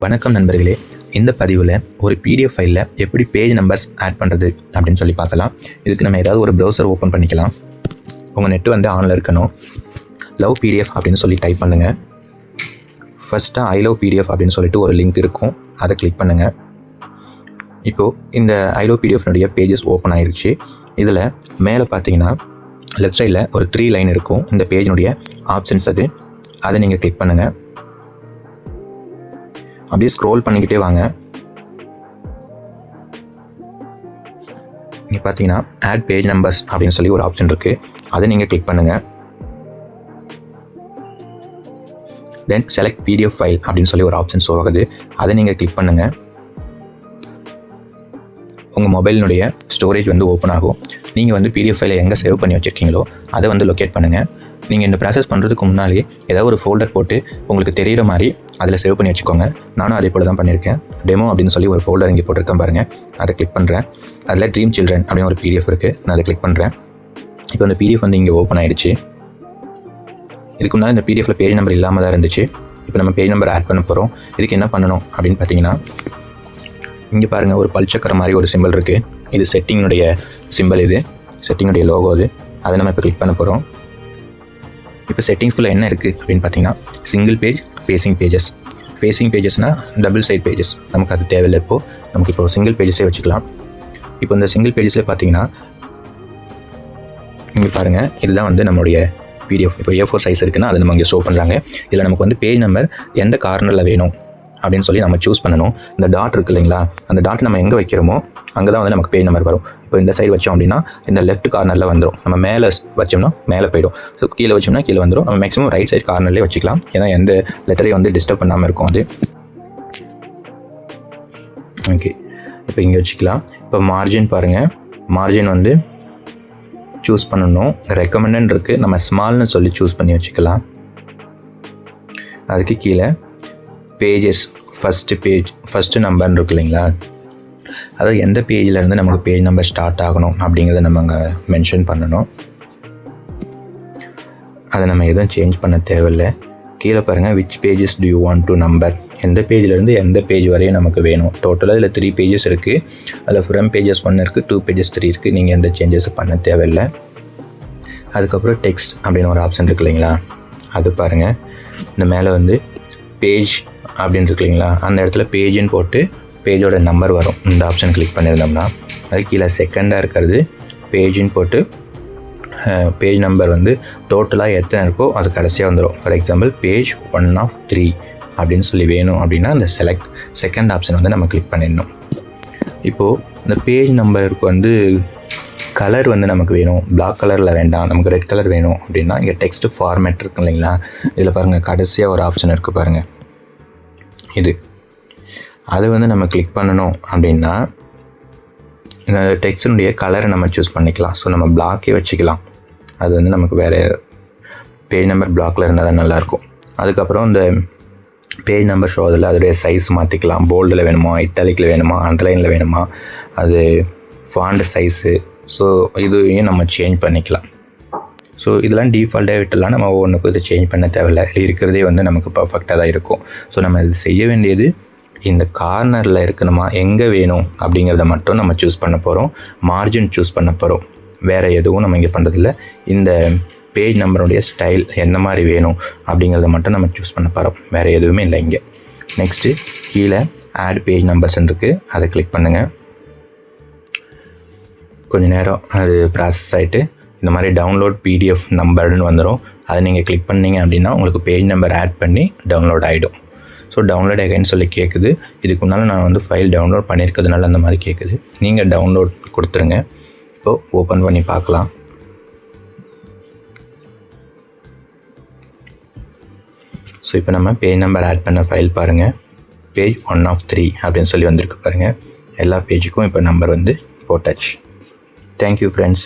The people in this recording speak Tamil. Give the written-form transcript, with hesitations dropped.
வணக்கம் நண்பர்களே, இந்த பதிவில் ஒரு பிடிஎஃப் ஃபைலில் எப்படி பேஜ் நம்பர்ஸ் ஆட் பண்ணுறது அப்படின்னு சொல்லி பார்க்கலாம். இதுக்கு நம்ம ஏதாவது ஒரு ப்ரௌசர் ஓப்பன் பண்ணிக்கலாம். உங்கள் நெட்டு ஆனில் இருக்கணும். லவ் பிடிஎஃப் அப்படின்னு சொல்லி டைப் பண்ணுங்கள். ஃபஸ்ட்டாக ஐ லவ் பிடிஎஃப் அப்படின்னு சொல்லிட்டு ஒரு லிங்க் இருக்கும், அதை கிளிக் பண்ணுங்கள். இப்போது இந்த ஐ லவ் பிடிஎஃப்னுடைய பேஜஸ் ஓப்பன் ஆயிடுச்சு. இதில் மேலே பார்த்தீங்கன்னா லெஃப்ட் சைடில் ஒரு 3 லைன் இருக்கும். இந்த பேஜினுடைய ஆப்ஷன்ஸ் அதை நீங்கள் கிளிக் பண்ணுங்கள். அப்படியே ஸ்க்ரோல் பண்ணிக்கிட்டே வாங்க. இங்கே பார்த்தீங்கன்னா ஆட் பேஜ் நம்பர்ஸ் அப்படின்னு சொல்லி ஒரு ஆப்ஷன் இருக்குது, அதை நீங்கள் கிளிக் பண்ணுங்கள். தென் செலக்ட் பிடிஎஃப் ஃபைல் அப்படின்னு சொல்லி ஒரு ஆப்ஷன் ஷோ ஆகுது, அதை நீங்கள் கிளிக் பண்ணுங்கள். உங்கள் மொபைலினுடைய ஸ்டோரேஜ் ஓப்பன் ஆகும். நீங்கள் பிடிஎஃப் ஃபைலை எங்கே சேவ் பண்ணி வச்சுருக்கீங்களோ அதை லொக்கேட் பண்ணுங்கள். நீங்கள் இந்த ப்ராசஸ் பண்ணுறதுக்கு முன்னாலே ஏதாவது ஒரு ஃபோல்டர் போட்டு உங்களுக்கு தெரிகிற மாதிரி அதில் சேவ் பண்ணி வச்சுக்கோங்க. நானும் அதே போல் தான் பண்ணியிருக்கேன். டெமோ அப்படின்னு சொல்லி ஒரு ஃபோல்டர் இங்கே போட்டிருக்கேன் பாருங்கள், அதை கிளிக் பண்ணுறேன். அதில் ட்ரீம் சில்ட்ரன் அப்படின்னு ஒரு பிடிஎஃப் இருக்குது, நான் அதை கிளிக் பண்ணுறேன். இப்போ அந்த பிடிஎஃப் இங்கே ஓப்பன் ஆகிடுச்சு. இதுக்கு முன்னாடி இந்த பிடிஎஃபில் பேஜ் நம்பர் இல்லாமல் தான் இருந்துச்சு. இப்போ நம்ம பேஜ் நம்பர் ஆட் பண்ண போகிறோம். இதுக்கு என்ன பண்ணணும் அப்படின்னு பார்த்தீங்கன்னா, இங்கே பாருங்கள் ஒரு பல்சக்கர மாதிரி ஒரு சிம்பிள் இருக்குது. இது செட்டிங்கினுடைய சிம்பிள், இது செட்டிங்குடைய லோகோ. அதை நம்ம இப்போ கிளிக் பண்ண போகிறோம். இப்போ செட்டிங்ஸ்குள்ளே என்ன இருக்குது அப்படின்னு பார்த்தீங்கன்னா, single page, facing pages. Facing பேஜஸ்னால் டபுள் சைட் பேஜஸ், நமக்கு அது தேவையில்லை. நமக்கு இப்போ சிங்கிள் பேஜஸே வச்சுக்கலாம். இப்போ இந்த சிங்கிள் பேஜஸில் பார்த்தீங்கன்னா இங்கே பாருங்கள், இதுதான் நம்மளுடைய பிடிஎஃப். இப்போ A4 சைஸ் இருக்குன்னா அதை நம்ம இங்கே ஷோ பண்ணுறாங்க. இதில் நமக்கு பேஜ் நம்பர் எந்த கார்னரில் வேணும் அப்படின்னு சொல்லி நம்ம சூஸ் பண்ணணும். இந்த டாட் இருக்குது இல்லைங்களா, அந்த டாட் நம்ம எங்கே வைக்கிறோமோ அங்கே தான் நமக்கு பேஜ் நம்பர் வரும். இப்போ இந்த சைடு வச்சோம் அப்படின்னா இந்த லெஃப்ட் கார்னரில் வந்துடும். நம்ம மேலே வச்சோம்னா மேலே போயிடும். ஸோ கீழே வச்சோம்னா கீழே வந்துடும். நம்ம மேக்ஸிமம் ரைட் சைட் கார்னர்லேயே வச்சுக்கலாம், ஏன்னா எந்த லெட்டரையும் டிஸ்டர்ப் பண்ணாமல் இருக்கும் அது. ஓகே, இப்போ இங்கே வச்சுக்கலாம். இப்போ மார்ஜின் பாருங்கள், மார்ஜின் சூஸ் பண்ணணும். ரெக்கமெண்டட் இருக்குது, நம்ம ஸ்மால்னு சொல்லி சூஸ் பண்ணி வச்சுக்கலாம். அதுக்கு கீழே பேஜஸ், ஃபஸ்ட்டு நம்பர்னு இருக்கு இல்லைங்களா, அதாவது எந்த பேஜிலேருந்து நமக்கு பேஜ் நம்பர் ஸ்டார்ட் ஆகணும் அப்படிங்கிறத நம்ம அங்கே மென்ஷன் பண்ணணும். அதை நம்ம எதுவும் சேஞ்ச் பண்ண தேவையில்லை. கீழே பாருங்கள், which pages do you want to number, எந்த பேஜிலேருந்து எந்த பேஜ் வரையும் நமக்கு வேணும். டோட்டலாக இதில் 3 பேஜஸ் இருக்குது. அதில் ஃப்ரம் பேஜஸ் 1 இருக்குது, 2 பேஜஸ் 3 இருக்குது. நீங்கள் எந்த சேஞ்சஸும் பண்ண தேவையில்லை. அதுக்கப்புறம் டெக்ஸ்ட் அப்படின்னு ஒரு ஆப்ஷன் இருக்கு இல்லைங்களா, அது பாருங்கள். இந்த மேலே பேஜ் அப்படின்னு இருக்கு இல்லைங்களா, அந்த இடத்துல பேஜின்னு போட்டு பேஜோட நம்பர் வரும். இந்த ஆப்ஷன் கிளிக் பண்ணியிருந்தோம்னா அது கீழே செகண்டாக இருக்கிறது பேஜின்னு போட்டு பேஜ் நம்பர் டோட்டலாக எத்தனை இருக்கோ அது கடைசியாக வந்துடும். ஃபார் எக்ஸாம்பிள் பேஜ் 1 of 3 அப்படின்னு சொல்லி வேணும் அப்படின்னா அந்த செகண்ட் ஆப்ஷன் நம்ம கிளிக் பண்ணிடணும். இப்போது இந்த பேஜ் நம்பருக்கு கலர் நமக்கு வேணும், பிளாக் கலரில் வேண்டாம், நமக்கு ரெட் கலர் வேணும் அப்படின்னா இங்கே டெக்ஸ்ட் ஃபார்மேட் இருக்கு இல்லைங்களா, இதில் பாருங்கள் கடைசியாக ஒரு ஆப்ஷன் இருக்குது பாருங்கள், இது அது நம்ம கிளிக் பண்ணணும் அப்படின்னா இந்த டெக்ஸ்டினுடைய கலரை நம்ம சூஸ் பண்ணிக்கலாம். ஸோ நம்ம பிளாக்கே வச்சுக்கலாம். அது நமக்கு வேறு பேஜ் நம்பர் பிளாக்கில் இருந்தால் தான் நல்லாயிருக்கும். அதுக்கப்புறம் இந்த பேஜ் நம்பர் ஷோ அதில் அதோடைய சைஸ் மாற்றிக்கலாம். போல்டில் வேணுமா, இட்டாலிக்கில் வேணுமா, அண்டர்லைனில் வேணுமா, அது ஃபாண்ட் சைஸு. ஸோ இதையும் நம்ம சேஞ்ச் பண்ணிக்கலாம். ஸோ இதெல்லாம் டிஃபால்ட்டாக விட்டுலாம், நம்ம ஒவ்வொன்றுக்கும் இதை சேஞ்ச் பண்ண தேவையில்லை. இருக்கிறதே நமக்கு பர்ஃபெக்டாக தான் இருக்கும். ஸோ நம்ம இது செய்ய வேண்டியது இந்த கார்னரில் இருக்கணுமா, எங்கே வேணும் அப்படிங்கிறத மட்டும் நம்ம சூஸ் பண்ண போகிறோம். மார்ஜின் சூஸ் பண்ண போகிறோம். வேறு எதுவும் நம்ம இங்கே பண்ணுறதில்ல. இந்த பேஜ் நம்பருடைய ஸ்டைல் என்ன மாதிரி வேணும் அப்படிங்கிறத மட்டும் நம்ம சூஸ் பண்ண போகிறோம். வேறு எதுவுமே இல்லை இங்கே. நெக்ஸ்ட்டு கீழே ஆட் பேஜ் நம்பர்ஸ் இருக்குது, அதை கிளிக் பண்ணுங்கள். கொஞ்சம் நேரம் அது ப்ராசஸ் ஆகிட்டு இந்த மாதிரி டவுன்லோட் பிடிஎஃப் நம்பர்னு வந்துடும். அதை நீங்கள் கிளிக் பண்ணிங்க அப்படின்னா உங்களுக்கு பேஜ் நம்பர் ஆட் பண்ணி டவுன்லோட் ஆகிடும். ஸோ டவுன்லோட் அகைன்னு சொல்லி கேட்குது. இதுக்கு முன்னால் நான் ஃபைல் டவுன்லோட் பண்ணியிருக்கிறதுனால அந்த மாதிரி கேட்குது. நீங்கள் டவுன்லோட் கொடுத்துருங்க. இப்போது ஓப்பன் பண்ணி பார்க்கலாம். ஸோ இப்போ நம்ம பேஜ் நம்பர் ஆட் பண்ண ஃபைல் பாருங்கள், பேஜ் 1 of 3 அப்படின்னு சொல்லி வந்திருக்கு பாருங்கள். எல்லா பேஜுக்கும் இப்போ நம்பர் போட்டாச்சு. Thank you friends.